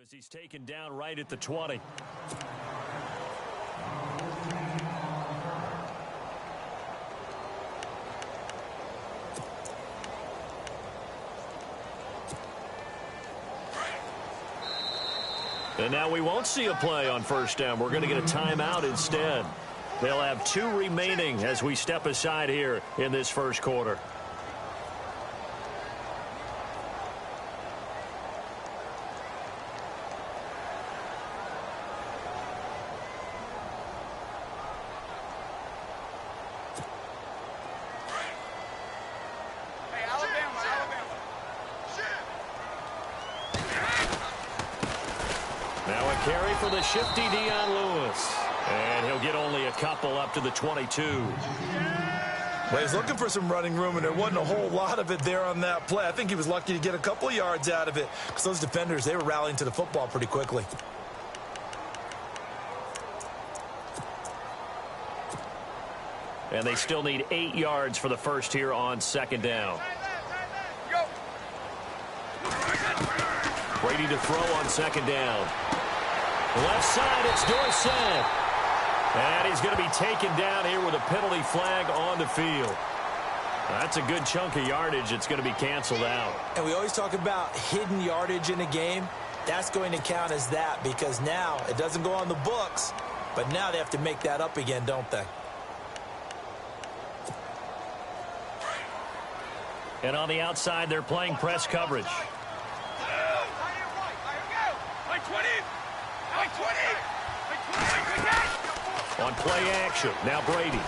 As he's taken down right at the 20. And now we won't see a play on first down. We're going to get a timeout instead. They'll have 2 remaining as we step aside here in this first quarter. Now a carry for the shifty Dion Lewis. And he'll get only a couple up to the 22. Well, he's looking for some running room, and there wasn't a whole lot of it there on that play. I think he was lucky to get a couple of yards out of it because those defenders, they were rallying to the football pretty quickly. And they still need 8 yards for the first here on second down. Brady to throw on second down. Left side, it's Dorsett. And he's going to be taken down here with a penalty flag on the field. That's a good chunk of yardage. It's going to be canceled out. And we always talk about hidden yardage in a game. That's going to count as that because now it doesn't go on the books, but now they have to make that up again, don't they? And on the outside, they're playing press coverage. On play action, now Brady.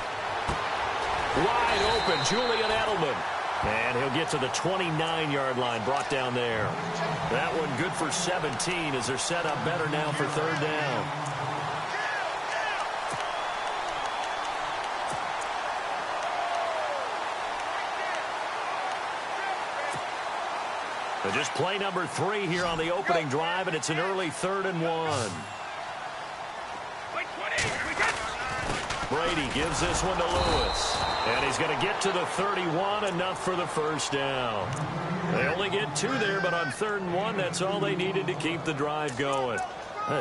Wide open, Julian Edelman. And he'll get to the 29-yard line, brought down there. That one good for 17 as they're set up better now for third down. So just play number 3 here on the opening drive, and it's an early 3rd and 1. Brady gives this one to Lewis. And he's going to get to the 31, enough for the first down. They only get 2 there, but on 3rd and 1, that's all they needed to keep the drive going.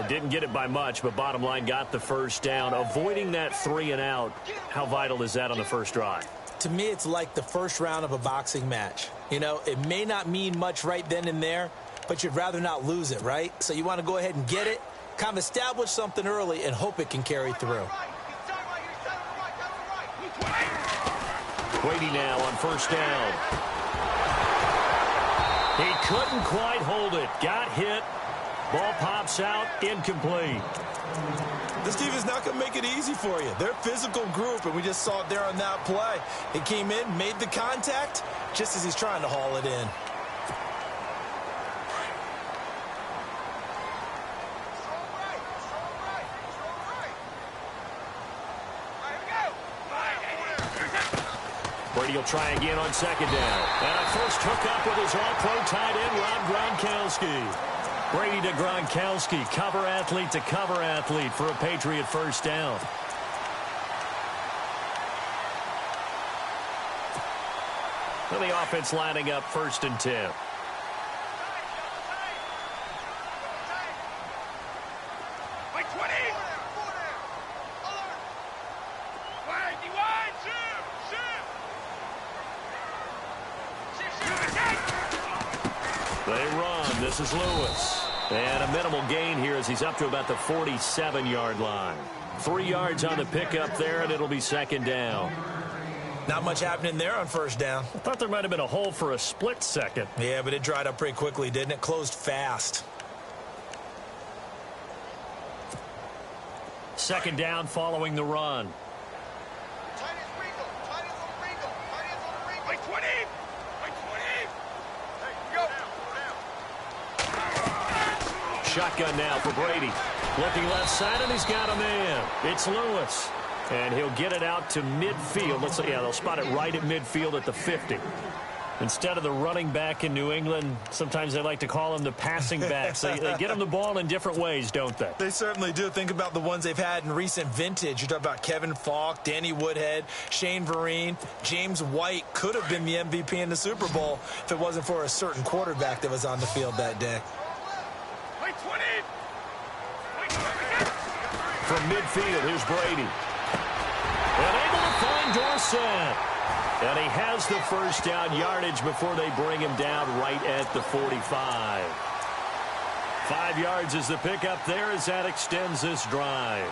Didn't get it by much, but bottom line got the first down. Avoiding that 3 and out, how vital is that on the first drive? To me, it's like the first round of a boxing match. You know, it may not mean much right then and there, but you'd rather not lose it, right? So you want to go ahead and get it, kind of establish something early, and hope it can carry through. Brady now on first down. He couldn't quite hold it. Got hit. Ball pops out. Incomplete. This team is not going to make it easy for you. They're a physical group, and we just saw it there on that play. He came in, made the contact, just as he's trying to haul it in. Brady will try again on second down. And a first hookup with his all-pro tight end, Rob Gronkowski. Brady to Gronkowski, cover athlete to cover athlete for a Patriot first down. And the offense lining up 1st and 10. They run. This is Lewis. And a minimal gain here as he's up to about the 47-yard line. 3 yards on the pickup there, and it'll be second down. Not much happening there on first down. I thought there might have been a hole for a split second. Yeah, but it dried up pretty quickly, didn't it? Closed fast. Second down following the run. Shotgun now for Brady. Looking left side, and he's got a man. It's Lewis. And he'll get it out to midfield. Looks like, yeah, they'll spot it right at midfield at the 50. Instead of the running back in New England, sometimes they like to call them the passing backs. They get them the ball in different ways, don't they? They certainly do. Think about the ones they've had in recent vintage. You talk about Kevin Falk, Danny Woodhead, Shane Vereen, James White could have been the MVP in the Super Bowl if it wasn't for a certain quarterback that was on the field that day. 20! from midfield. Here's Brady. And able to find Dorsett. And he has the first down yardage before they bring him down right at the 45. 5 yards is the pickup there as that extends this drive.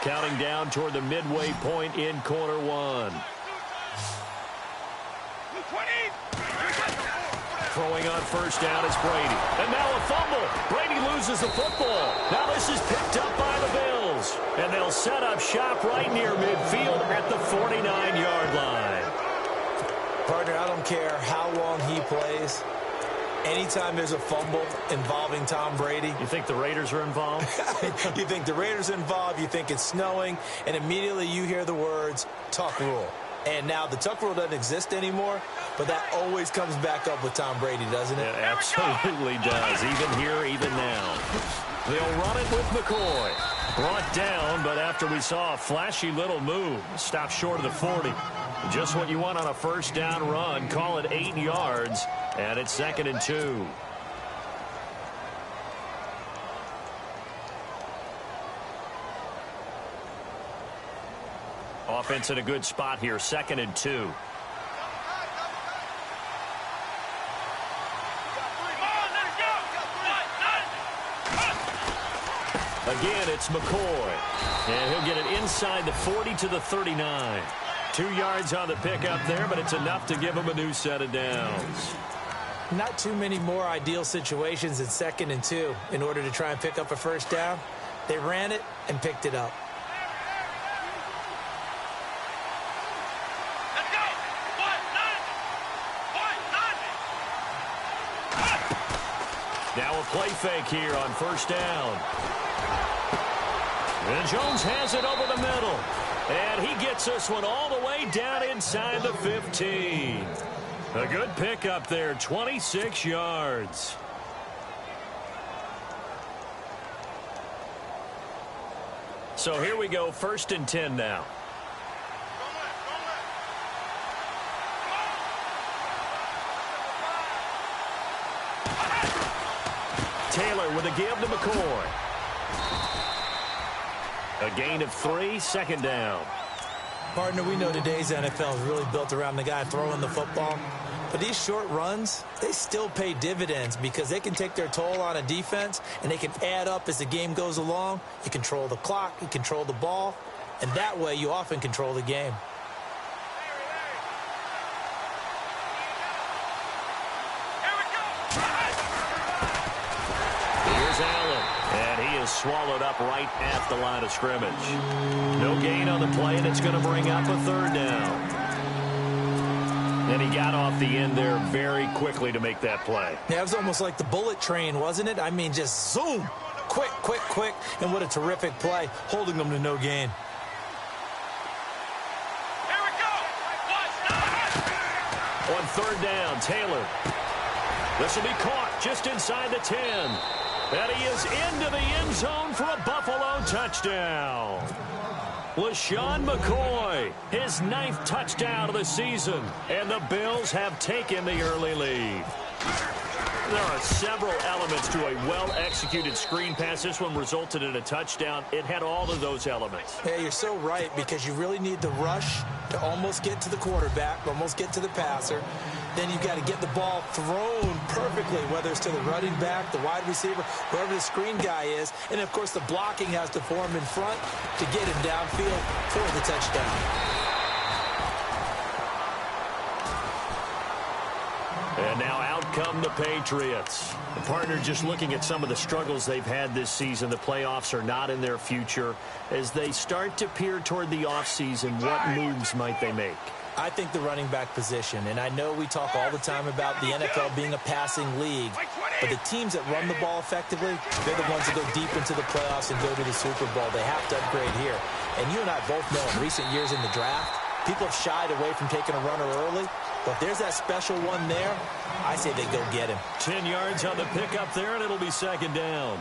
Counting down toward the midway point in quarter one. Throwing on first down is Brady. And now a fumble. Brady loses the football. Now this is picked up by the Bills. And they'll set up shop right near midfield at the 49-yard line. Partner, I don't care how long he plays. Anytime there's a fumble involving Tom Brady. You think the Raiders are involved? You think the Raiders are involved, you think it's snowing, and immediately you hear the words, tuck rule. And now the tuck rule doesn't exist anymore, but that always comes back up with Tom Brady, doesn't it? It absolutely does, even here, even now. They'll run it with McCoy. Brought down, but after we saw a flashy little move, stopped short of the 40. Just what you want on a first down run. Call it 8 yards, and it's 2nd and 2. Offense in a good spot here, 2nd and 2. Again, it's McCoy. And he'll get it inside the 40 to the 39. 2 yards on the pickup there, but it's enough to give him a new set of downs. Not too many more ideal situations in 2nd and 2 in order to try and pick up a first down. They ran it and picked it up. Now a play fake here on first down. And Jones has it over the middle. And he gets this one all the way down inside the 15. A good pickup there, 26 yards. So here we go, 1st and 10 now. Taylor with a give to McCoy. A gain of 3, 2nd down. Partner, we know today's NFL is really built around the guy throwing the football. But these short runs, they still pay dividends because they can take their toll on a defense and they can add up as the game goes along. You control the clock, you control the ball, and that way you often control the game. Swallowed up right at the line of scrimmage. No gain on the play, and it's going to bring up a 3rd down. And he got off the end there very quickly to make that play. Yeah, it was almost like the bullet train, wasn't it? I mean, just zoom. Quick, quick, quick. And what a terrific play, holding them to no gain. Here we go. On 3rd down, Taylor. This will be caught just inside the 10. And he is into the end zone for a Buffalo touchdown. LaShawn McCoy, his 9th touchdown of the season. And the Bills have taken the early lead. There are several elements to a well-executed screen pass. This one resulted in a touchdown. It had all of those elements. Yeah, you're so right, because you really need the rush to almost get to the quarterback, almost get to the passer. Then you've got to get the ball thrown perfectly, whether it's to the running back, the wide receiver, whoever the screen guy is. And, of course, the blocking has to form in front to get him downfield for the touchdown. And now out come the Patriots. The partner, just looking at some of the struggles they've had this season, the playoffs are not in their future. As they start to peer toward the offseason, what moves might they make? I think the running back position, and I know we talk all the time about the NFL being a passing league, but the teams that run the ball effectively, they're the ones that go deep into the playoffs and go to the Super Bowl. They have to upgrade here. And you and I both know in recent years in the draft, people have shied away from taking a runner early, but if there's that special one there, I say they go get him. 10 yards on the pickup there, and it'll be 2nd down.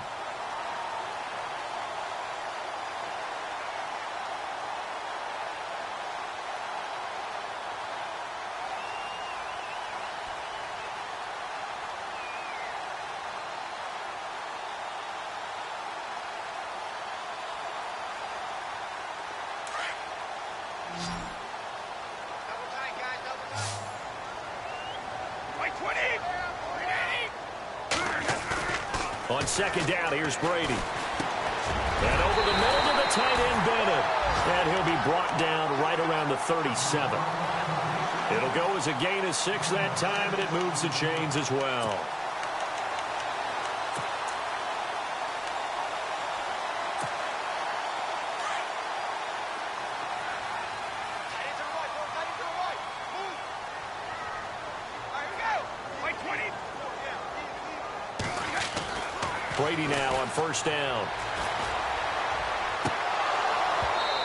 On second down, here's Brady. And over the middle to the tight end, Bennett. And he'll be brought down right around the 37. It'll go as a gain of 6 that time, and it moves the chains as well. Brady now on first down.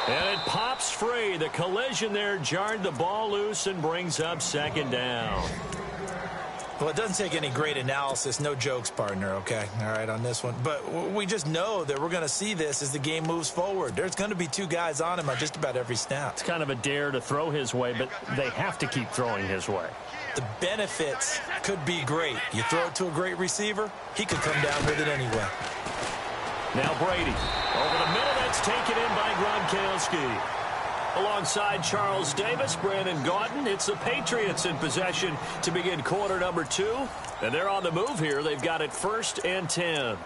And it pops free. The collision there jarred the ball loose and brings up second down. Well, it doesn't take any great analysis. No jokes, partner, okay? All right, on this one. But we just know that we're going to see this as the game moves forward. There's going to be 2 guys on him on just about every snap. It's kind of a dare to throw his way, but they have to keep throwing his way. The benefits could be great. You throw it to a great receiver, he could come down with it anyway. Now Brady. Over the middle, that's taken in by Gronkowski. Alongside Charles Davis, Brandon Gaudin, it's the Patriots in possession to begin quarter number 2. And they're on the move here. They've got it 1st and 10.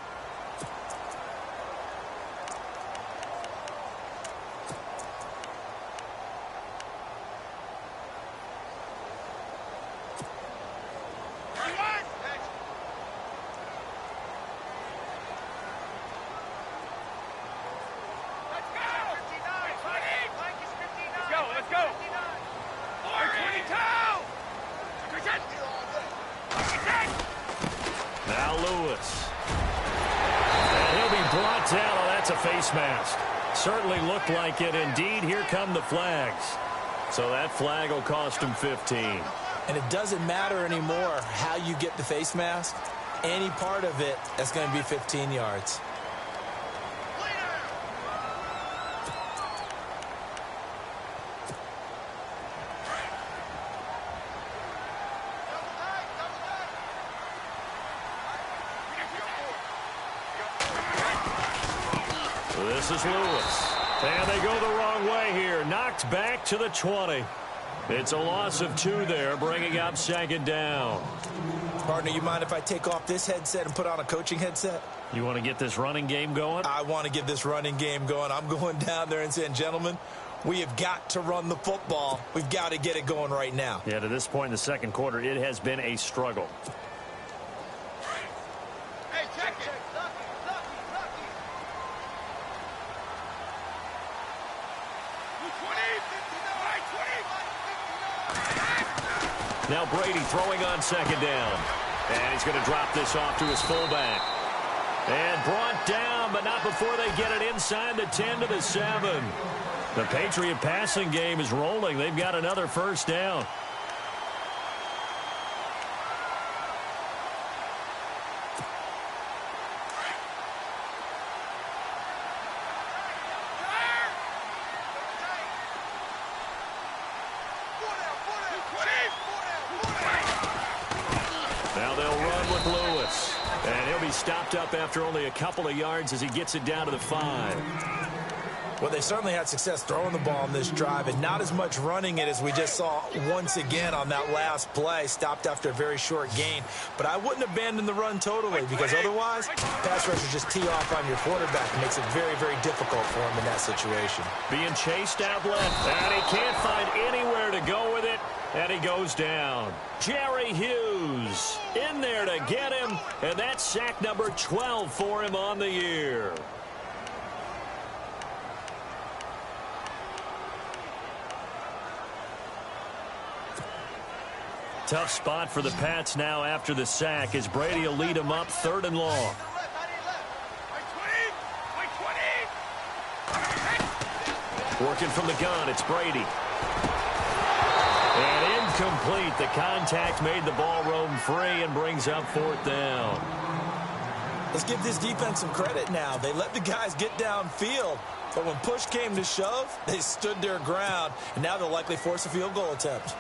Now Lewis. And he'll be brought down. Oh, that's a face mask. Certainly looked like it. Indeed, here come the flags. So that flag will cost him 15. And it doesn't matter anymore how you get the face mask. Any part of it, that's going to be 15 yards. This is Lewis. And they go the wrong way here. Knocked back to the 20. It's a loss of 2 there, bringing up second down. Partner, you mind if I take off this headset and put on a coaching headset? You want to get this running game going? I want to get this running game going. I'm going down there and saying, gentlemen, we have got to run the football. We've got to get it going right now. Yeah, to this point in the second quarter, it has been a struggle. Now Brady throwing on second down. And he's going to drop this off to his fullback. And brought down, but not before they get it inside the 10 to the 7. The Patriot passing game is rolling. They've got another first down. Now they'll run with Lewis. And he'll be stopped up after only a couple of yards as he gets it down to the 5. Well, they certainly had success throwing the ball on this drive and not as much running it as we just saw once again on that last play. Stopped after a very short gain. But I wouldn't abandon the run totally because otherwise, pass rushers just tee off on your quarterback. It makes it very, very difficult for him in that situation. Being chased out left, and he can't find anywhere to go with it, and he goes down. Jerry Hughes in there to get him, and that's sack number 12 for him on the year. Tough spot for the Pats now after the sack as Brady will lead them up 3rd and long. Working from the gun, it's Brady. And incomplete. The contact made the ball roam free and brings up 4th down. Let's give this defense some credit now. They let the guys get downfield, but when push came to shove, they stood their ground, and now they'll likely force a field goal attempt.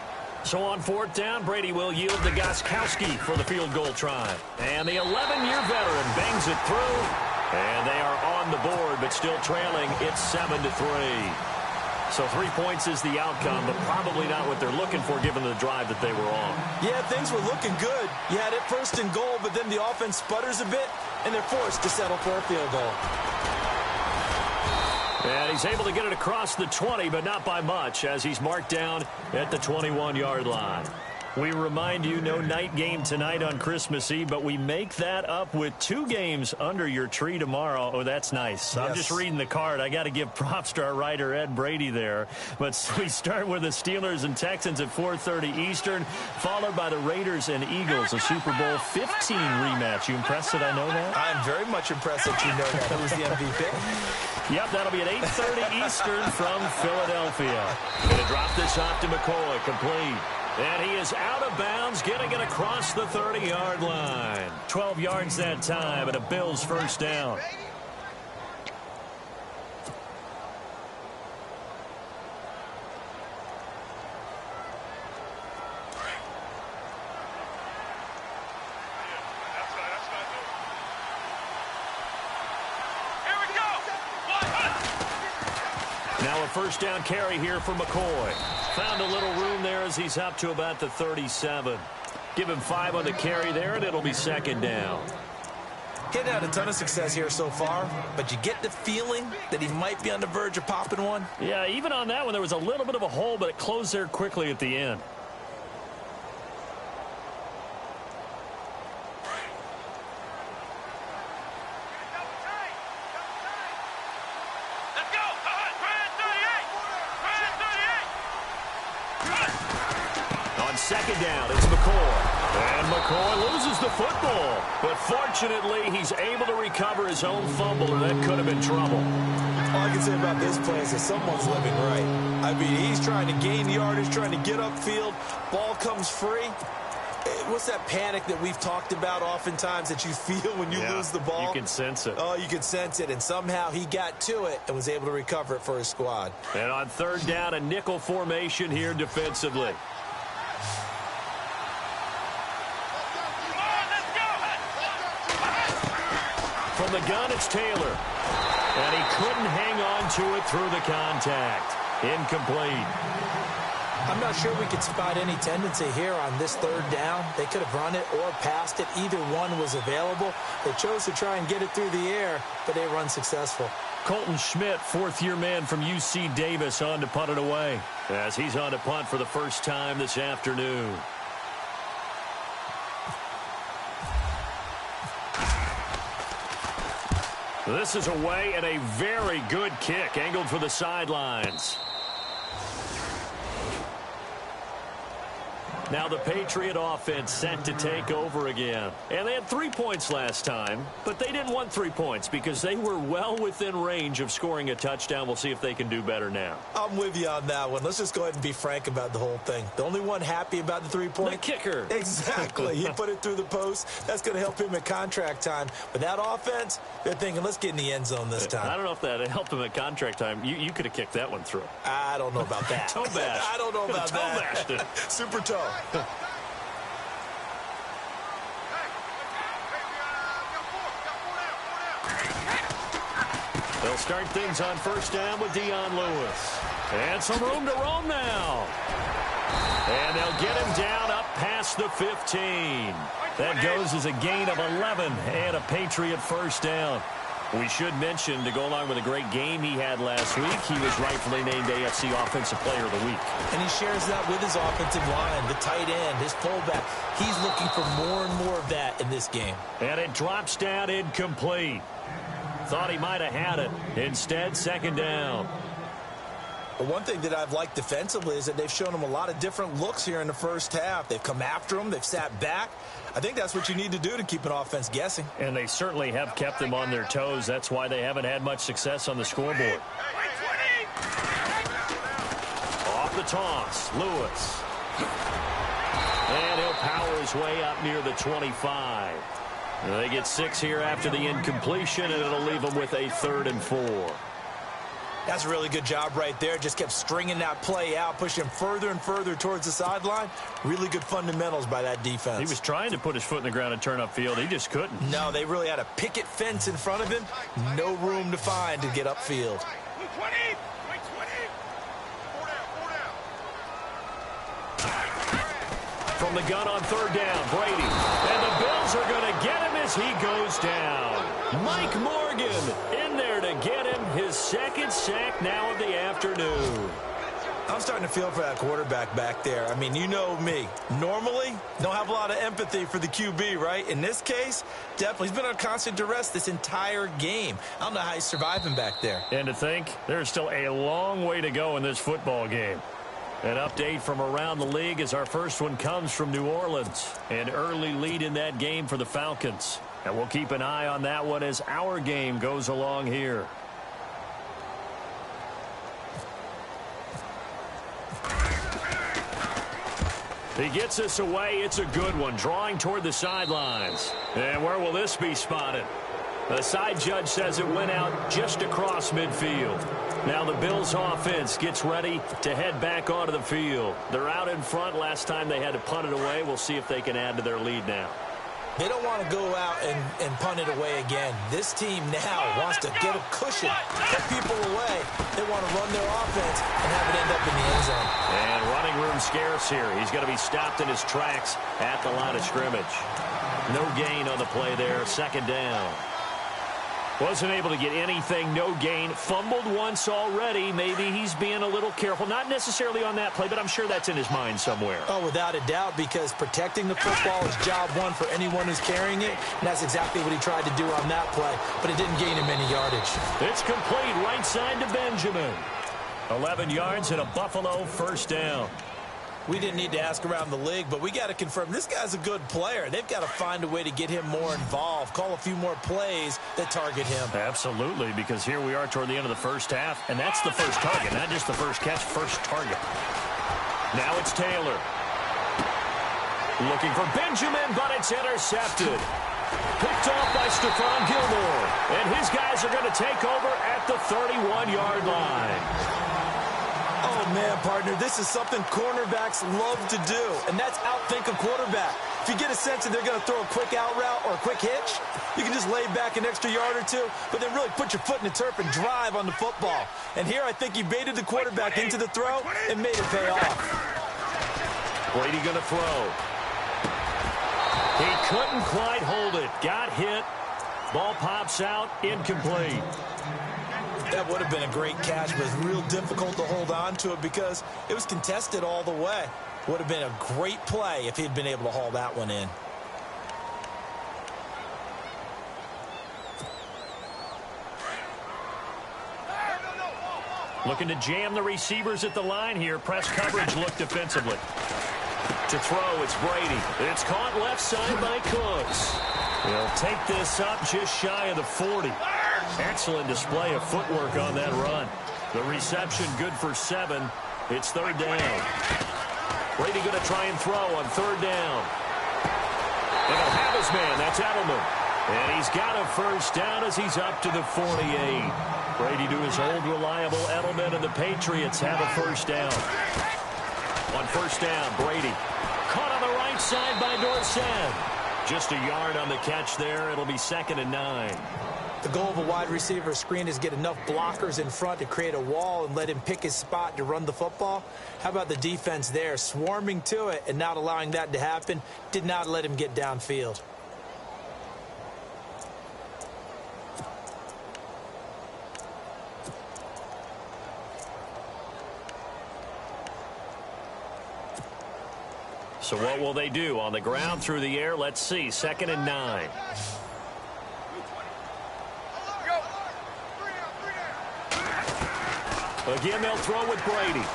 So on 4th down, Brady will yield to Gostkowski for the field goal try. And the 11-year veteran bangs it through. And they are on the board, but still trailing. It's 7-3. So 3 points is the outcome, but probably not what they're looking for given the drive that they were on. Yeah, things were looking good. You had it first and goal, but then the offense sputters a bit, and they're forced to settle for a field goal. And he's able to get it across the 20, but not by much, as he's marked down at the 21-yard line. We remind you, no night game tonight on Christmas Eve, but we make that up with 2 games under your tree tomorrow. Oh, that's nice. Yes. I'm just reading the card. I got to give props to our writer, Ed Brady, there. But we start with the Steelers and Texans at 4:30 Eastern, followed by the Raiders and Eagles, a Super Bowl 15 rematch. You impressed that I know that? I'm very much impressed that you know that. Who was the MVP? Yep, that'll be at 8:30 Eastern from Philadelphia. Going to drop this off to McCoy, complete. And he is out of bounds, getting it across the 30-yard line. 12 yards that time, and a Bills first down. Now a first down carry here for McCoy. Found a little room there as he's up to about the 37. Give him 5 on the carry there, and it'll be second down. Getting had a ton of success here so far, but you get the feeling that he might be on the verge of popping one. Yeah, even on that one, there was a little bit of a hole, but it closed there quickly at the end. Second down, it's McCoy. And McCoy loses the football. But fortunately, he's able to recover his own fumble, or that could have been trouble. All I can say about this play is that someone's living right. I mean, he's trying to gain yardage, trying to get upfield. Ball comes free. What's that panic that we've talked about oftentimes that you feel when you lose the ball? You can sense it. Oh, you can sense it. And somehow he got to it and was able to recover it for his squad. And on third down, a nickel formation here defensively. From the gun, it's Taylor. And he couldn't hang on to it through the contact. Incomplete. I'm not sure we could spot any tendency here on this third down. They could have run it or passed it. Either one was available. They chose to try and get it through the air, but they were unsuccessful. Colton Schmidt, fourth-year man from UC Davis, on to punt it away, as he's on to punt for the first time this afternoon. This is away, and a very good kick, angled for the sidelines. Now the Patriot offense set to take over again. And they had 3 points last time, but they didn't want 3 points because they were well within range of scoring a touchdown. We'll see if they can do better now. I'm with you on that one. Let's just go ahead and be frank about the whole thing. The only one happy about the 3-point? The kicker. Exactly. He put it through the post. That's going to help him at contract time. But that offense, they're thinking, let's get in the end zone this time. I don't know if that helped him at contract time. You could have kicked that one through. I don't know about that. Toe bash. I don't know about that. Toe bashed it. Super toe. They'll start things on first down with Dion Lewis. And some room to roam now. And they'll get him down up past the 15. That goes as a gain of 11 and a Patriot first down. We should mention, to go along with a great game he had last week, he was rightfully named AFC Offensive Player of the Week. And he shares that with his offensive line, the tight end, his fullback. He's looking for more and more of that in this game. And it drops down incomplete. Thought he might have had it. Instead, second down. But one thing that I've liked defensively is that they've shown him a lot of different looks here in the first half. They've come after him. They've sat back. I think that's what you need to do to keep an offense guessing. And they certainly have kept them on their toes. That's why they haven't had much success on the scoreboard. Off the toss, Lewis. And he'll power his way up near the 25. And they get 6 here after the incompletion, and it'll leave them with a 3rd and 4. That's a really good job right there. Just kept stringing that play out, pushing him further and further towards the sideline. Really good fundamentals by that defense. He was trying to put his foot in the ground and turn upfield. He just couldn't. No, they really had a picket fence in front of him. No room to find to get upfield. from the gun on third down. Brady. And the Bills are going to get him as he goes down. Mike Morgan in there to get him his second sack now of the afternoon. I'm starting to feel for that quarterback back there. I mean, you know me. Normally, don't have a lot of empathy for the QB, right? In this case, definitely. He's been under constant duress this entire game. I don't know how he's surviving back there. And to think, there's still a long way to go in this football game. An update from around the league as our first one comes from New Orleans. An early lead in that game for the Falcons. And we'll keep an eye on that one as our game goes along here. He gets us away. It's a good one. Drawing toward the sidelines. And where will this be spotted? The side judge says it went out just across midfield. Now the Bills offense gets ready to head back onto the field. They're out in front. Last time they had to punt it away. We'll see if they can add to their lead now. They don't want to go out and punt it away again. This team now wants to get a cushion, get people away. They want to run their offense and have it end up in the end zone. And running room scarce here. He's going to be stopped in his tracks at the line of scrimmage. No gain on the play there. Second down. Wasn't able to get anything, no gain. Fumbled once already. Maybe he's being a little careful. Not necessarily on that play, but I'm sure that's in his mind somewhere. Oh, without a doubt, because protecting the football is job one for anyone who's carrying it. And that's exactly what he tried to do on that play, but it didn't gain him any yardage. It's complete right side to Benjamin. 11 yards and a Buffalo first down. We didn't need to ask around the league, but we got to confirm this guy's a good player. They've got to find a way to get him more involved, call a few more plays that target him. Absolutely, because here we are toward the end of the first half, and that's the first target, not just the first catch, first target. Now it's Taylor. Looking for Benjamin, but it's intercepted. Picked off by Stephon Gilmore, and his guys are going to take over at the 31-yard line. Oh, man, partner, this is something cornerbacks love to do, and that's outthink a quarterback. If you get a sense that they're going to throw a quick out route or a quick hitch, you can just lay back an extra yard or two, but then really put your foot in the turf and drive on the football. And here I think he baited the quarterback into the throw and made it pay off. Brady going to throw. He couldn't quite hold it. Got hit. Ball pops out. Incomplete. That would have been a great catch, but it's real difficult to hold on to it because it was contested all the way. Would have been a great play if he'd been able to haul that one in. Looking to jam the receivers at the line here. Press coverage look defensively. To throw, it's Brady. It's caught left side by Cooks. He'll take this up just shy of the 40. Excellent display of footwork on that run. The reception good for 7. It's third down. Brady going to try and throw on third down. And he'll have his man. That's Edelman. And he's got a first down as he's up to the 48. Brady to his old reliable Edelman, and the Patriots have a first down. On first down, Brady. Caught on the right side by Dorsett. Just a yard on the catch there. It'll be 2nd and 9. The goal of a wide receiver screen is get enough blockers in front to create a wall and let him pick his spot to run the football. How about the defense there? Swarming to it and not allowing that to happen. Did not let him get downfield. So what will they do? On the ground, through the air? Let's see. 2nd and 9. Again, they'll throw with Brady.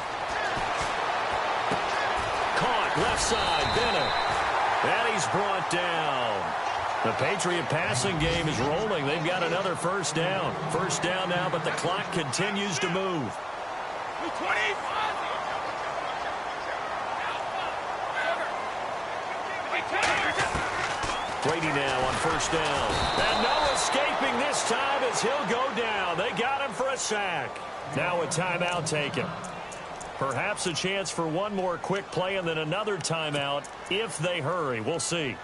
Caught left side, Bennett. And he's brought down. The Patriot passing game is rolling. They've got another first down. First down now, but the clock continues to move. Brady now on first down. And no escaping this time as he'll go down. They got him for a sack. Now a timeout taken. Perhaps a chance for one more quick play and then another timeout if they hurry. We'll see.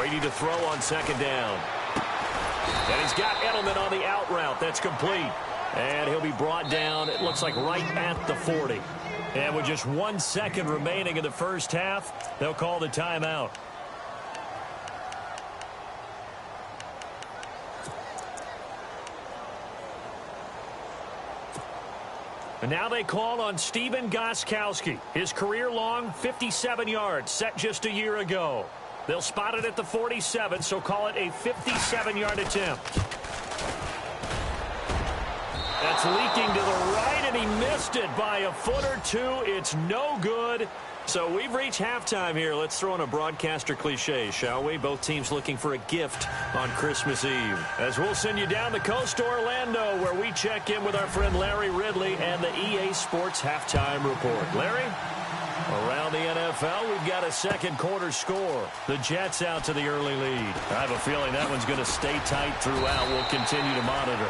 Brady to throw on second down. And he's got Edelman on the out route. That's complete. And he'll be brought down, it looks like, right at the 40. And with just 1 second remaining in the first half, they'll call the timeout. And now they call on Stephen Gostkowski. His career-long 57 yards set just a year ago. They'll spot it at the 47, so call it a 57-yard attempt. That's leaking to the right, and he missed it by a foot or two. It's no good. So we've reached halftime here. Let's throw in a broadcaster cliche, shall we? Both teams looking for a gift on Christmas Eve. As we'll send you down the coast to Orlando, where we check in with our friend Larry Ridley and the EA Sports Halftime Report. Larry? Around the NFL, we've got a second quarter score. The Jets out to the early lead. I have a feeling that one's going to stay tight throughout. We'll continue to monitor.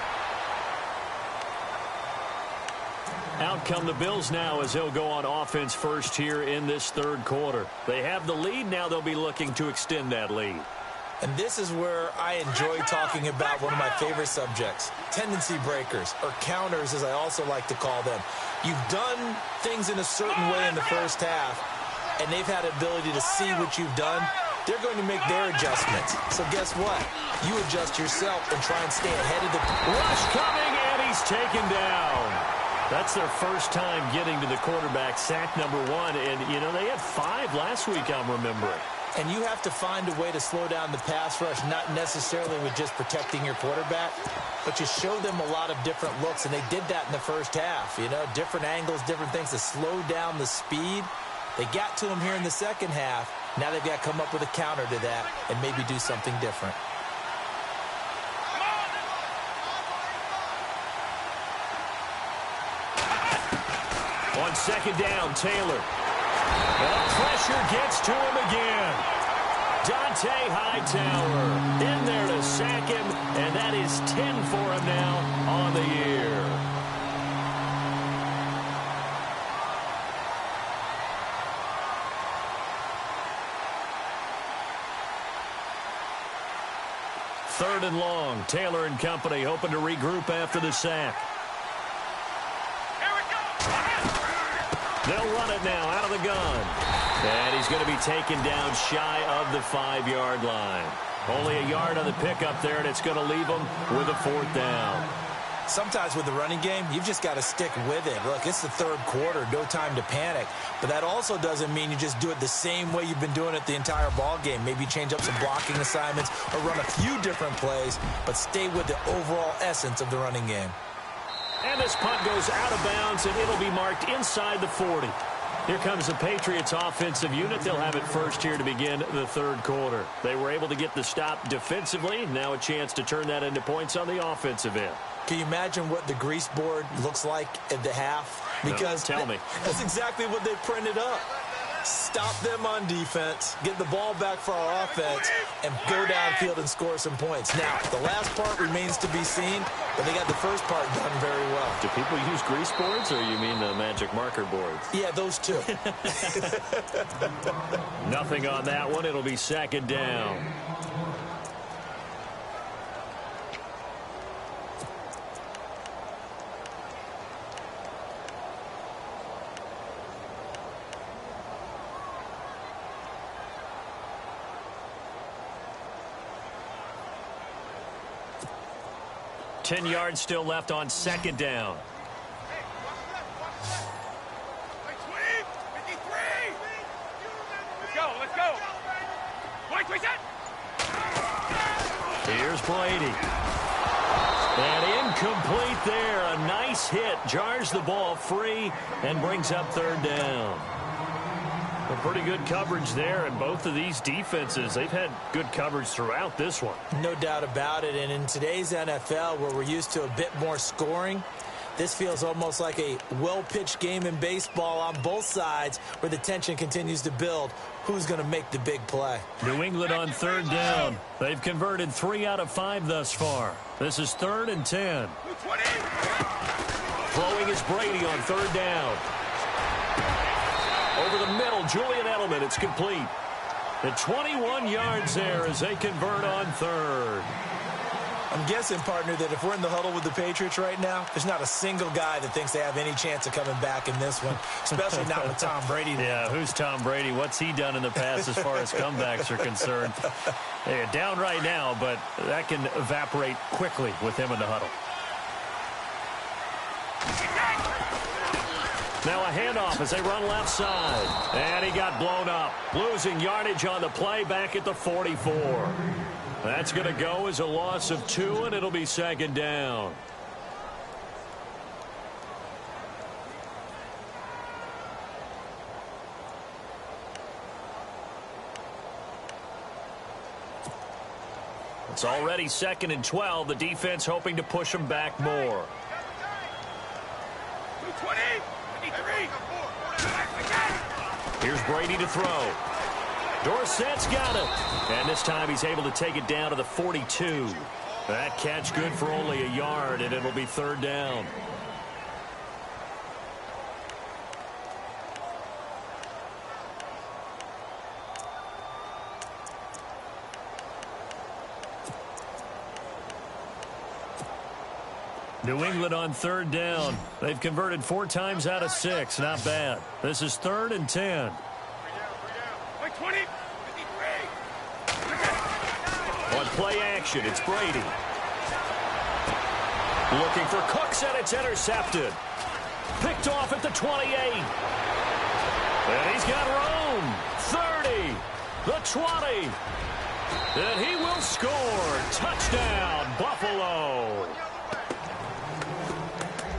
Out come the Bills now as they'll go on offense first here in this third quarter. They have the lead. Now they'll be looking to extend that lead. And this is where I enjoy talking about one of my favorite subjects, tendency breakers, or counters as I also like to call them. You've done things in a certain way in the first half, and they've had the ability to see what you've done. They're going to make their adjustments. So guess what? You adjust yourself and try and stay ahead of the rush coming, and he's taken down. That's their first time getting to the quarterback, sack number 1. And, you know, they had 5 last week, I'm remembering. And you have to find a way to slow down the pass rush, not necessarily with just protecting your quarterback, but you show them a lot of different looks, and they did that in the first half. You know, different angles, different things to slow down the speed. They got to him here in the second half. Now they've got to come up with a counter to that and maybe do something different. On second down, Taylor. And pressure gets to him again. Dante Hightower in there to sack him, and that is 10 for him now on the year. Third and long. Taylor and company hoping to regroup after the sack. They'll run it now out of the gun. And he's going to be taken down shy of the 5-yard line. Only a yard on the pickup there, and it's going to leave him with a 4th down. Sometimes with the running game, you've just got to stick with it. Look, it's the third quarter, no time to panic. But that also doesn't mean you just do it the same way you've been doing it the entire ball game. Maybe change up some blocking assignments or run a few different plays, but stay with the overall essence of the running game. And this punt goes out of bounds, and it'll be marked inside the 40. Here comes the Patriots offensive unit. They'll have it first here to begin the third quarter. They were able to get the stop defensively. Now a chance to turn that into points on the offensive end. Can you imagine what the grease board looks like at the half? Because no, tell me. That's exactly what they printed up. Stop them on defense, get the ball back for our offense, and go downfield and score some points. Now, the last part remains to be seen, but they got the first part done very well. Do people use grease boards, or you mean the magic marker boards? Yeah, those two. Nothing on that one. It'll be second down. Ten yards still left on second down. Let's go. Here's Brady. And incomplete there. A nice hit. Jars the ball free and brings up third down. A pretty good coverage there, and both of these defenses, they've had good coverage throughout this one. No doubt about it, and in today's NFL, where we're used to a bit more scoring, this feels almost like a well-pitched game in baseball on both sides where the tension continues to build. Who's going to make the big play? New England on third down. They've converted 3 out of 5 thus far. This is 3rd and 10. Throwing is Brady on third down. Over the middle, Julian Edelman. It's complete. The 21 yards there as they convert on third. I'm guessing, partner, that if we're in the huddle with the Patriots right now, there's not a single guy that thinks they have any chance of coming back in this one, especially not with Tom Brady. Yeah, who's Tom Brady? What's he done in the past as far as comebacks are concerned? They're down right now, but that can evaporate quickly with him in the huddle. Now a handoff as they run left side. And he got blown up. Losing yardage on the play back at the 44. That's going to go as a loss of 2, and it'll be second down. It's already 2nd and 12. The defense hoping to push them back more. 20, 23. Here's Brady to throw. Dorsett's got it. And this time he's able to take it down to the 42. That catch good for only a yard, and it'll be third down. New England on third down. They've converted 4 times out of 6. Not bad. This is 3rd and 10. 20, 53. On play action, it's Brady. Looking for Cooks, and it's intercepted. Picked off at the 28. And he's got room. 30. The 20. And he will score. Touchdown, Buffalo.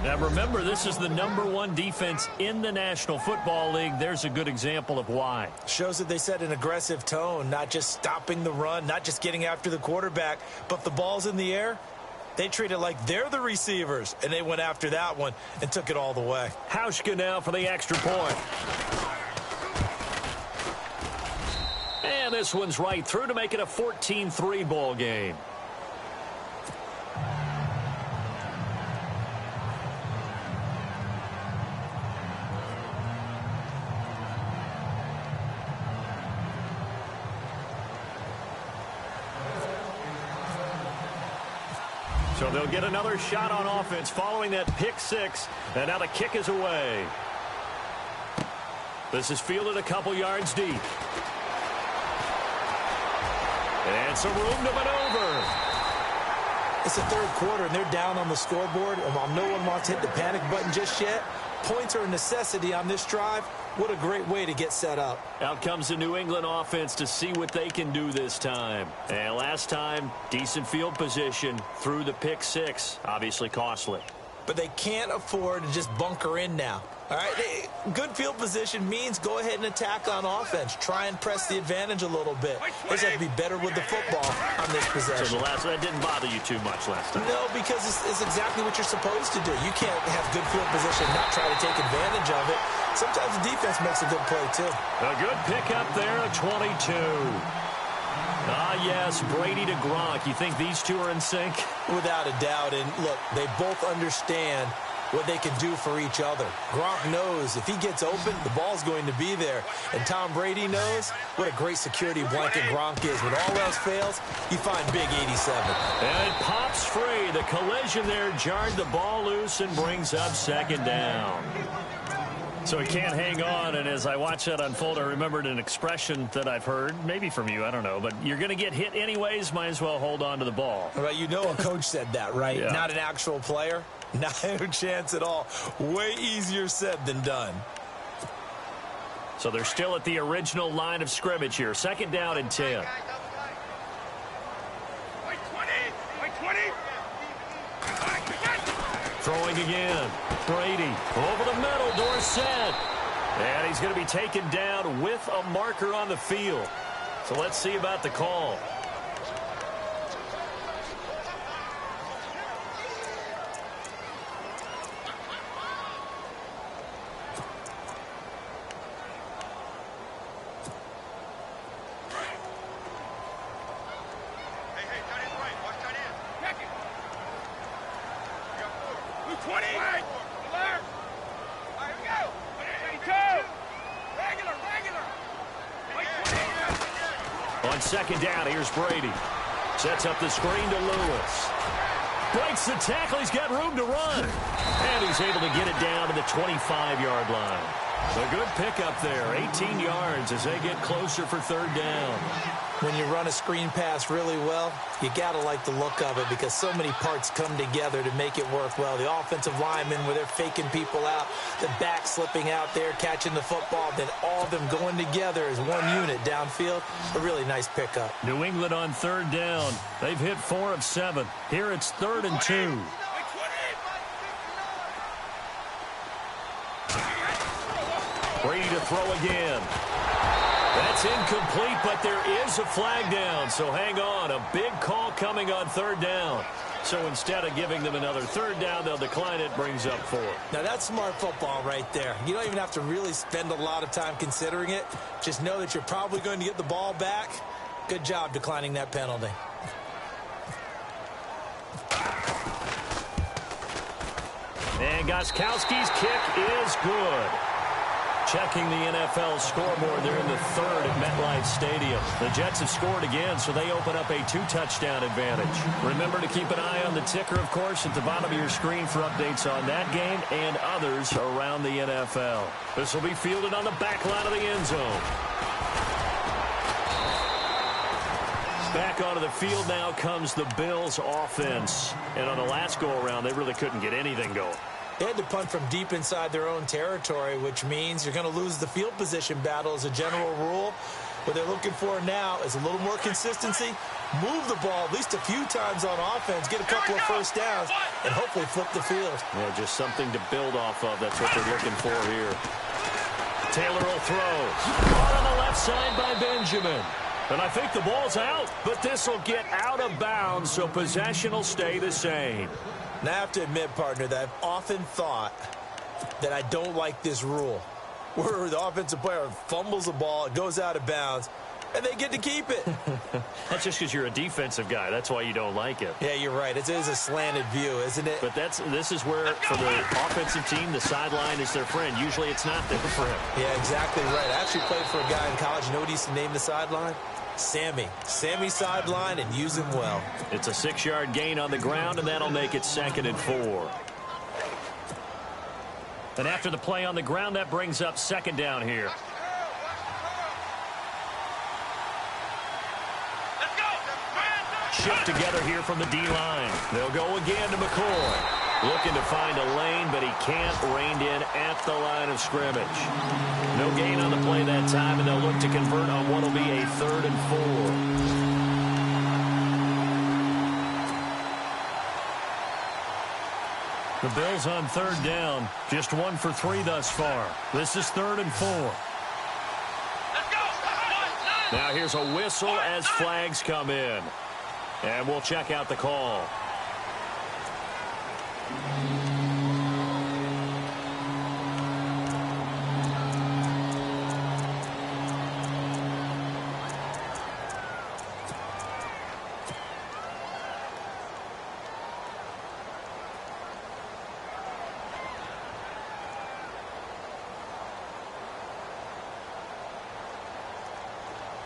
Now remember, this is the #1 defense in the National Football League. There's a good example of why. Shows that they set an aggressive tone, not just stopping the run, not just getting after the quarterback, but the ball's in the air. They treat it like they're the receivers, and they went after that one and took it all the way. Hauschka now for the extra point. And this one's right through to make it a 14-3 ball game. So they'll get another shot on offense following that pick 6. And now the kick is away. This is fielded a couple yards deep. And some room to maneuver. It's the 3rd quarter, and they're down on the scoreboard. And while no one wants to hit the panic button just yet, points are a necessity on this drive. What a great way to get set up. Out comes the New England offense to see what they can do this time. And last time, decent field position through the pick 6. Obviously costly. But they can't afford to just bunker in now. All right, good field position means go ahead and attack on offense. Try and press the advantage a little bit. They just have to be better with the football on this possession. So that didn't bother you too much last time? No, because it's exactly what you're supposed to do. You can't have good field position and not try to take advantage of it. Sometimes the defense makes a good play, too. A good pickup there at 22. Ah, yes, Brady to Gronk. You think these two are in sync? Without a doubt. And, look, they both understand what they can do for each other. Gronk knows if he gets open, the ball's going to be there. And Tom Brady knows what a great security blanket Gronk is. When all else fails, you find big 87. And it pops free. The collision there jarred the ball loose and brings up second down. So he can't hang on, and as I watch that unfold, I remembered an expression that I've heard, maybe from you, I don't know, but you're going to get hit anyways, might as well hold on to the ball. Well, you know a coach said that, right? Yeah. Not an actual player. Not a chance at all. Way easier said than done. So they're still at the original line of scrimmage here. Second down and 10. Throwing again. Brady over the middle. Dorsett. And he's going to be taken down with a marker on the field. So let's see about the call. On second down, here's Brady. Sets up the screen to Lewis. Breaks the tackle. He's got room to run. And he's able to get it down to the 25-yard line. A good pickup there. 18 yards as they get closer for third down. When you run a screen pass really well, you got to like the look of it because so many parts come together to make it work well. The offensive linemen, where they're faking people out, the back slipping out there, catching the football, then all of them going together as one unit downfield. A really nice pickup. New England on third down. They've hit 4 of 7. Here it's 3rd and 2. Brady to throw again. That's incomplete, but there is a flag down, so hang on. A big call coming on third down. So instead of giving them another third down, they'll decline it, brings up 4. Now, that's smart football right there. You don't even have to really spend a lot of time considering it. Just know that you're probably going to get the ball back. Good job declining that penalty. And Gostkowski's kick is good. Checking the NFL scoreboard, they're in the 3rd at MetLife Stadium. The Jets have scored again, so they open up a 2-touchdown advantage. Remember to keep an eye on the ticker, of course, at the bottom of your screen for updates on that game and others around the NFL. This will be fielded on the back line of the end zone. Back onto the field now comes the Bills offense. And on the last go-around, they really couldn't get anything going. They had to punt from deep inside their own territory, which means you're going to lose the field position battle as a general rule. What they're looking for now is a little more consistency, move the ball at least a few times on offense, get a couple of first downs, and hopefully flip the field. Yeah, just something to build off of. That's what they're looking for here. Taylor will throw. Caught on the left side by Benjamin. And I think the ball's out, but this will get out of bounds, so possession will stay the same. Now, I have to admit, partner, that I've often thought that I don't like this rule, where the offensive player fumbles the ball, it goes out of bounds, and they get to keep it. That's just because you're a defensive guy. That's why you don't like it. Yeah, you're right. It is a slanted view, isn't it? But this is where, for the offensive team, the sideline is their friend. Usually it's not there for him. Yeah, exactly right. I actually played for a guy in college. You know what he used to name the sideline? Sammy. Sammy sideline, and use him well. It's a 6-yard gain on the ground, and that'll make it 2nd and 4. And after the play on the ground, that brings up 2nd down here. Shift together here from the D-line. They'll go again to McCoy. Looking to find a lane, but he can't. Reined in at the line of scrimmage. No gain on the play that time, and they'll look to convert on what will be a 3rd and 4. The Bills on 3rd down. Just 1 for 3 thus far. This is 3rd and 4. Now here's a whistle as flags come in. And we'll check out the call.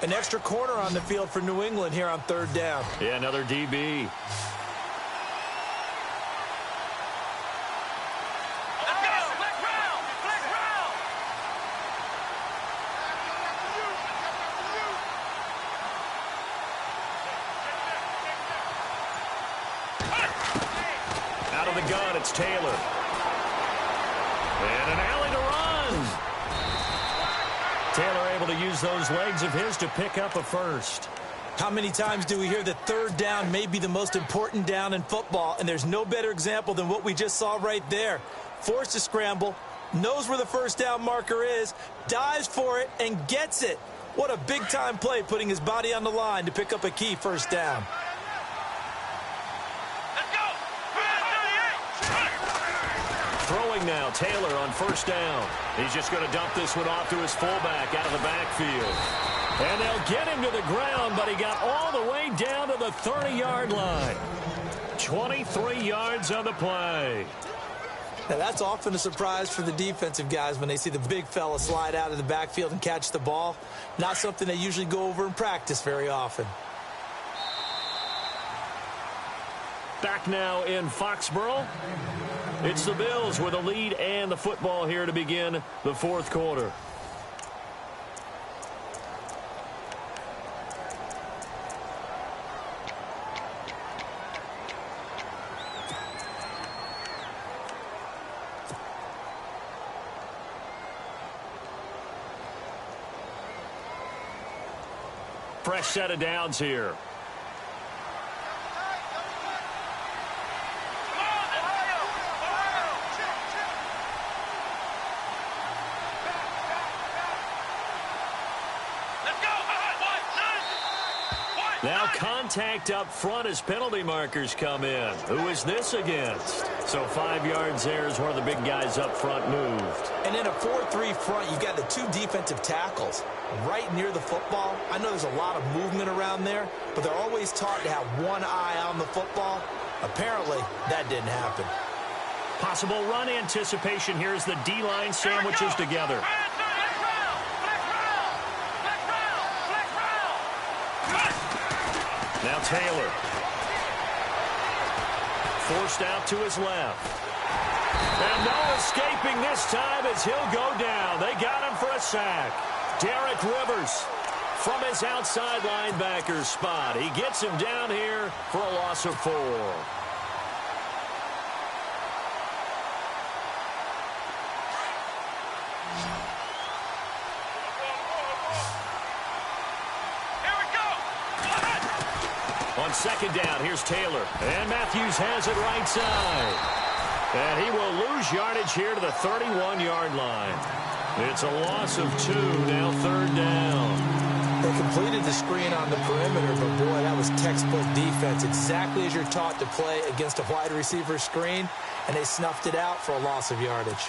An extra corner on the field for New England here on 3rd down. Yeah, another DB. Out of the gun, it's Taylor. And an alley to run. Taylor able to use those legs of his to pick up a first. How many times do we hear that 3rd down may be the most important down in football, and there's no better example than what we just saw right there. Forced to scramble, knows where the first down marker is, dives for it, and gets it. What a big-time play, putting his body on the line to pick up a key first down. Throwing now, Taylor on 1st down. He's just going to dump this one off to his fullback out of the backfield. And they'll get him to the ground, but he got all the way down to the 30-yard line. 23 yards on the play. Now, that's often a surprise for the defensive guys when they see the big fella slide out of the backfield and catch the ball. Not something they usually go over in practice very often. Back now in Foxborough. It's the Bills with a lead and the football here to begin the fourth quarter. Fresh set of downs here. Now contact up front as penalty markers come in. Who is this against? So 5 yards there as one of the big guys up front moved. And in a 4-3 front, you've got the 2 defensive tackles right near the football. I know there's a lot of movement around there, but they're always taught to have one eye on the football. Apparently, that didn't happen. Possible run anticipation here as the D-line sandwiches together. Now Taylor. Forced out to his left. And no escaping this time as he'll go down. They got him for a sack. Derek Rivers from his outside linebacker spot. He gets him down here for a loss of 4. On second down, here's Taylor. And Matthews has it right side. And he will lose yardage here to the 31-yard line. It's a loss of 2, now third down. They completed the screen on the perimeter, but boy, that was textbook defense. Exactly as you're taught to play against a wide receiver screen, and they snuffed it out for a loss of yardage.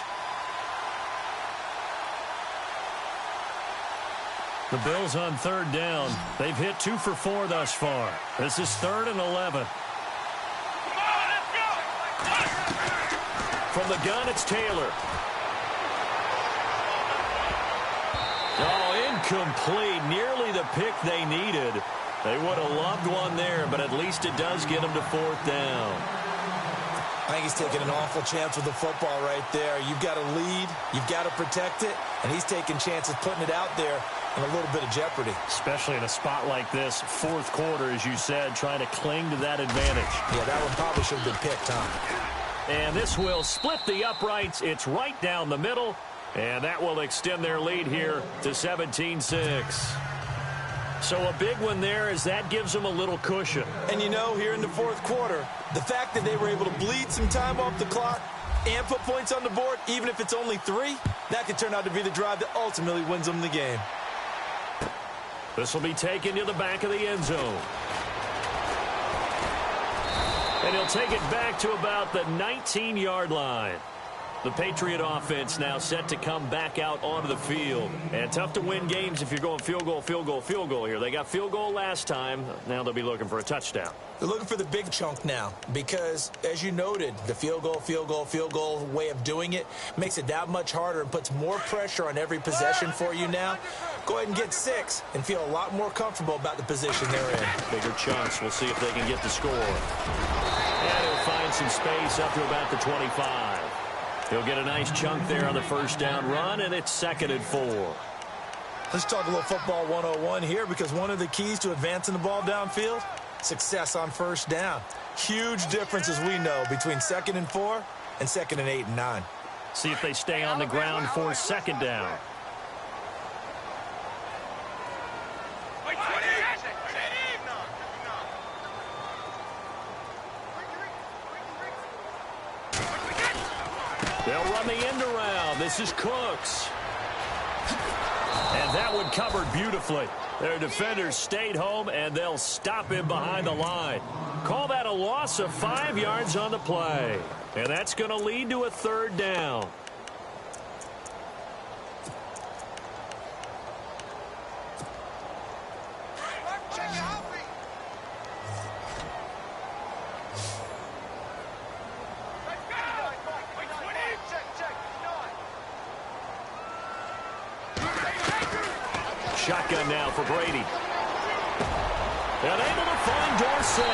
The Bills on third down. They've hit 2 for 4 thus far. This is 3rd and 11. From the gun, it's Taylor. Oh, incomplete. Nearly the pick they needed. They would have loved one there, but at least it does get them to 4th down. I think he's taking an awful chance with the football right there. You've got to lead, you've got to protect it, and he's taking chances putting it out there in a little bit of jeopardy. Especially in a spot like this, 4th quarter, as you said, trying to cling to that advantage. Yeah, that one probably should have been picked, huh? And this will split the uprights. It's right down the middle, and that will extend their lead here to 17-6. So a big one there as that gives them a little cushion. And you know, here in the 4th quarter, the fact that they were able to bleed some time off the clock and put points on the board, even if it's only 3, that could turn out to be the drive that ultimately wins them the game. This will be taken to the back of the end zone. And he'll take it back to about the 19-yard line. The Patriot offense now set to come back out onto the field. And tough to win games if you're going field goal, field goal, field goal here. They got field goal last time. Now they'll be looking for a touchdown. They're looking for the big chunk now because, as you noted, the field goal way of doing it makes it that much harder and puts more pressure on every possession for you now. Go ahead and get 6 and feel a lot more comfortable about the position they're in. Bigger chunks. We'll see if they can get the score. And he'll find some space up to about the 25. He'll get a nice chunk there on the first down run, and it's 2nd and 4. Let's talk a little football 101 here because one of the keys to advancing the ball downfield, success on first down. Huge difference, as we know, between 2nd and 4 and 2nd and 8 and 9. See if they stay on the ground for 2nd down. They'll run the end around. This is Cooks. And that one covered beautifully. Their defenders stayed home, and they'll stop him behind the line. Call that a loss of 5 yards on the play. And that's going to lead to a 3rd down. shotgun now for Brady. And able to find Dorsett.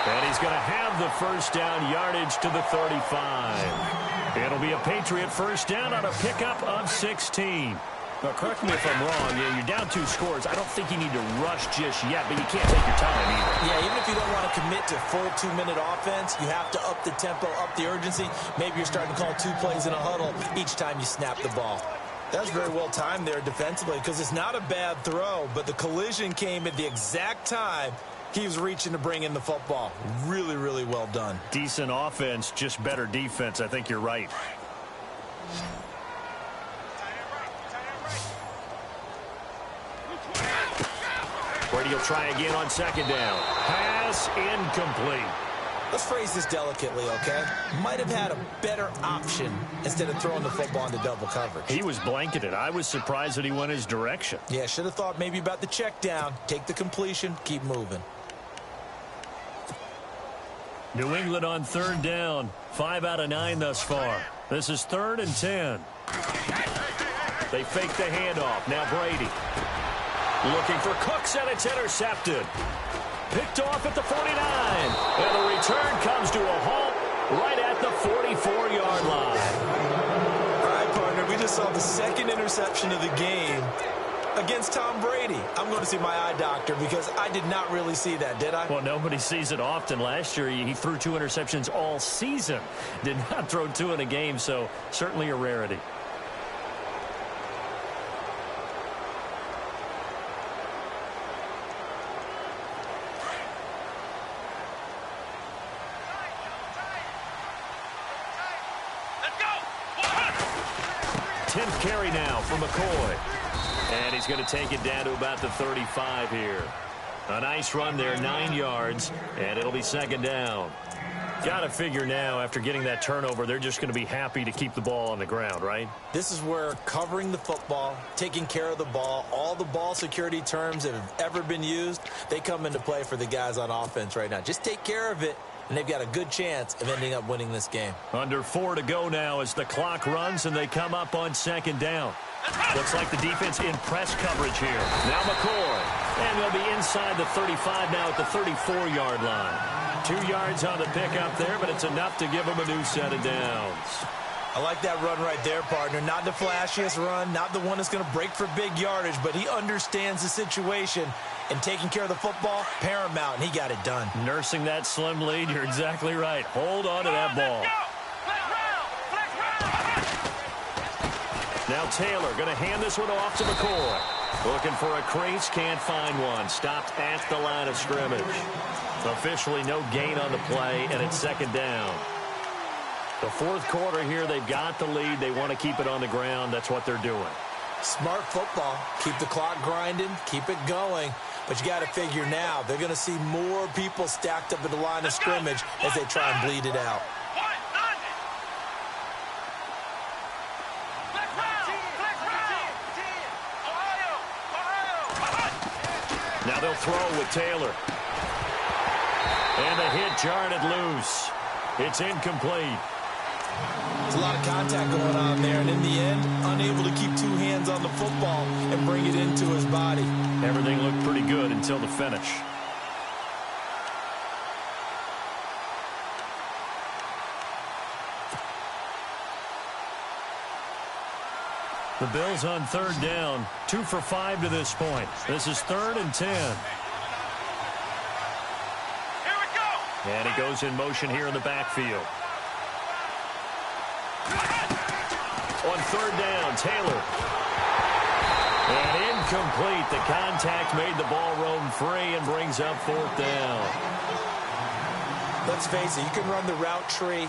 And he's going to have the first down, yardage to the 35. It'll be a Patriot first down on a pickup of 16. Now, correct me if I'm wrong. Yeah, you're down 2 scores. I don't think you need to rush just yet, but you can't take your time either. Yeah, even if you don't want to commit to full 2-minute offense, you have to up the tempo, up the urgency. Maybe you're starting to call 2 plays in a huddle each time you snap the ball. That was very well timed there defensively because it's not a bad throw, but the collision came at the exact time he was reaching to bring in the football. Really, really well done. Decent offense, just better defense. I think you're right. Brady will try again on second down. Pass incomplete. Let's phrase this delicately, okay? Might have had a better option instead of throwing the football into double coverage. He was blanketed. I was surprised that he went his direction. Yeah, should have thought maybe about the check down. Take the completion, keep moving. New England on third down. 5 out of 9 thus far. This is 3rd and 10. They fake the handoff. Now Brady. Looking for Cooks, and it's intercepted. Picked off at the 49. And the return comes to a halt right at the 44-yard line. All right, partner, we just saw the second interception of the game against Tom Brady. I'm going to see my eye doctor because I did not really see that, did I? Well, nobody sees it often. Last year, he threw 2 interceptions all season. Did not throw 2 in a game, so certainly a rarity. Carry now for McCoy. And he's going to take it down to about the 35 here. A nice run there, 9 yards, and it'll be second down. Got to figure now, after getting that turnover, they're just going to be happy to keep the ball on the ground, right? This is where covering the football, taking care of the ball, all the ball security terms that have ever been used, they come into play for the guys on offense right now. Just take care of it, and they've got a good chance of ending up winning this game. Under 4 to go now as the clock runs, and they come up on second down. Looks like the defense in press coverage here. Now McCoy. And they'll be inside the 35 now at the 34-yard line. 2 yards on the pickup there, but it's enough to give them a new set of downs. I like that run right there, partner. Not the flashiest run, not the one that's going to break for big yardage, but he understands the situation, and taking care of the football, paramount, and he got it done. Nursing that slim lead, you're exactly right. Hold on to that ball. Now Taylor going to hand this one off to McCoy. Looking for a crease, can't find one. Stopped at the line of scrimmage. Officially no gain on the play, and it's second down. The 4th quarter here, they've got the lead. They want to keep it on the ground. That's what they're doing. Smart football. Keep the clock grinding. Keep it going. But you got to figure now, they're going to see more people stacked up at the line of scrimmage as they try and bleed it out. Now they'll throw with Taylor. And the hit jarred loose. It's incomplete. There's a lot of contact going on there, and in the end, unable to keep 2 hands on the football and bring it into his body. Everything looked pretty good until the finish. The Bills on third down, 2 for 5 to this point. This is 3rd and 10. Here we go. And he goes in motion here in the backfield. On third down, Taylor. And incomplete. The contact made the ball roam free and brings up 4th down. Let's face it, you can run the route tree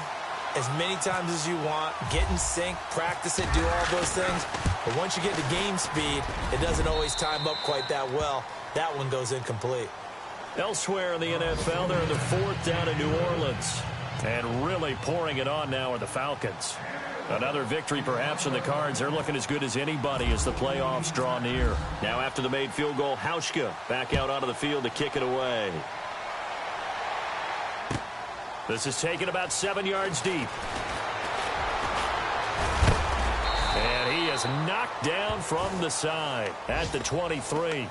as many times as you want, get in sync, practice it, do all those things. But once you get to game speed, it doesn't always time up quite that well. That one goes incomplete. Elsewhere in the NFL, they're in the 4th down in New Orleans. And really pouring it on now are the Falcons. Another victory perhaps in the cards. They're looking as good as anybody as the playoffs draw near. Now after the made field goal, Hauschka back out onto the field to kick it away. This is taken about 7 yards deep. And he is knocked down from the side at the 23.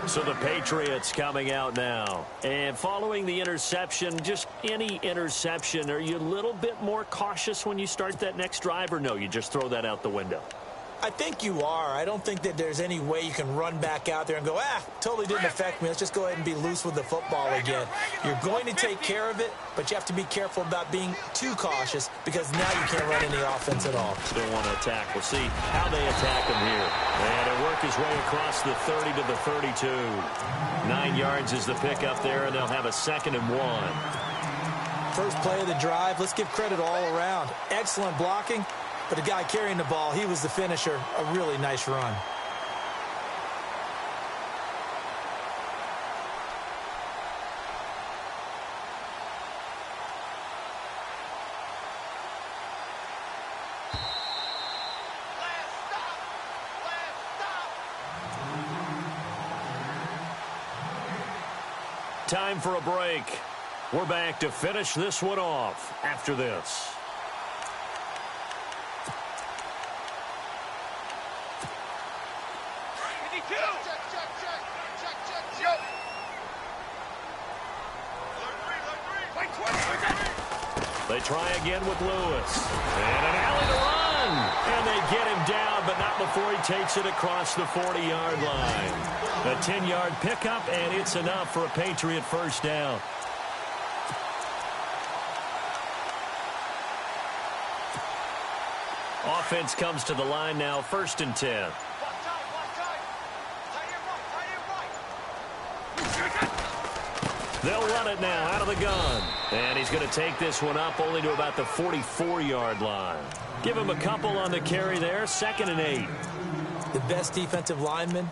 So the Patriots coming out now. And following the interception, just any interception, are you a little bit more cautious when you start that next drive, or no, you just throw that out the window? I think you are. I don't think that there's any way you can run back out there and go, totally didn't affect me. Let's just go ahead and be loose with the football again. You're going to take care of it, but you have to be careful about being too cautious because now you can't run any offense at all. Still want to attack. We'll see how they attack him here. And it'll work his way across the 30 to the 32. 9 yards is the pickup there, and they'll have a 2nd and 1. First play of the drive. Let's give credit all around. Excellent blocking. But the guy carrying the ball, he was the finisher. A really nice run. Time for a break. We're back to finish this one off after this. They try again with Lewis. And an alley to run. And they get him down, but not before he takes it across the 40-yard line. A 10-yard pickup, and it's enough for a Patriot first down. Offense comes to the line now, 1st and 10. They'll run it now out of the gun. And he's going to take this one up only to about the 44-yard line. Give him a couple on the carry there, 2nd and 8. The best defensive linemen,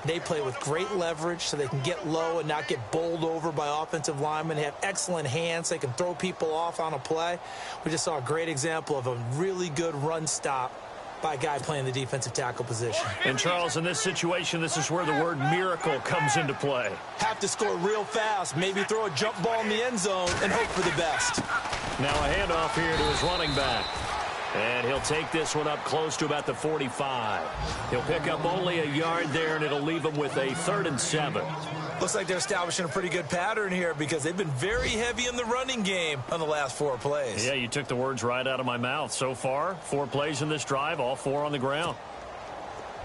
they play with great leverage so they can get low and not get bowled over by offensive linemen. They have excellent hands. They can throw people off on a play. We just saw a great example of a really good run stop by a guy playing the defensive tackle position. And, Charles, in this situation, this is where the word miracle comes into play. Have to score real fast, maybe throw a jump ball in the end zone and hope for the best. Now a handoff here to his running back. And he'll take this one up close to about the 45. He'll pick up only a yard there, and it'll leave him with a 3rd and 7. Looks like they're establishing a pretty good pattern here because they've been very heavy in the running game on the last 4 plays. Yeah, you took the words right out of my mouth. So far, 4 plays in this drive, all 4 on the ground.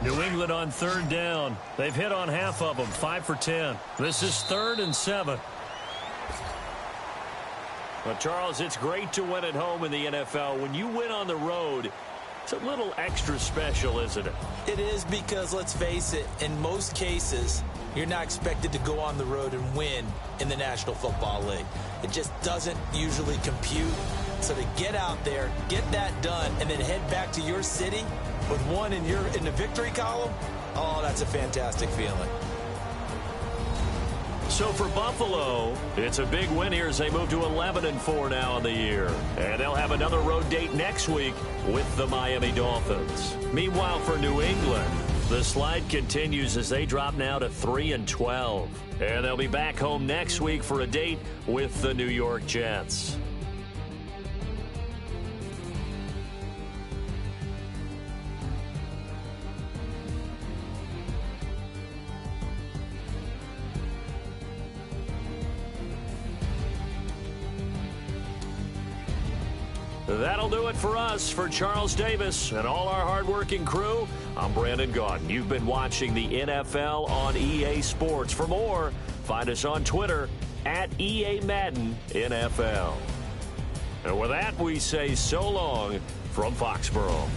New England on 3rd down. They've hit on half of them, 5 for 10. This is 3rd and 7. Well, Charles, it's great to win at home in the NFL. When you win on the road, it's a little extra special, isn't it? It is because, let's face it, in most cases, you're not expected to go on the road and win in the National Football League. It just doesn't usually compute. So to get out there, get that done, and then head back to your city with one in the victory column, oh, that's a fantastic feeling. So for Buffalo, it's a big win here as they move to 11-4 now on the year. And they'll have another road date next week with the Miami Dolphins. Meanwhile, for New England, the slide continues as they drop now to 3-12. And they'll be back home next week for a date with the New York Jets. That'll do it for us. For Charles Davis and all our hardworking crew, I'm Brandon Gaudin. You've been watching the NFL on EA Sports. For more, find us on Twitter at EA Madden NFL. And with that, we say so long from Foxborough.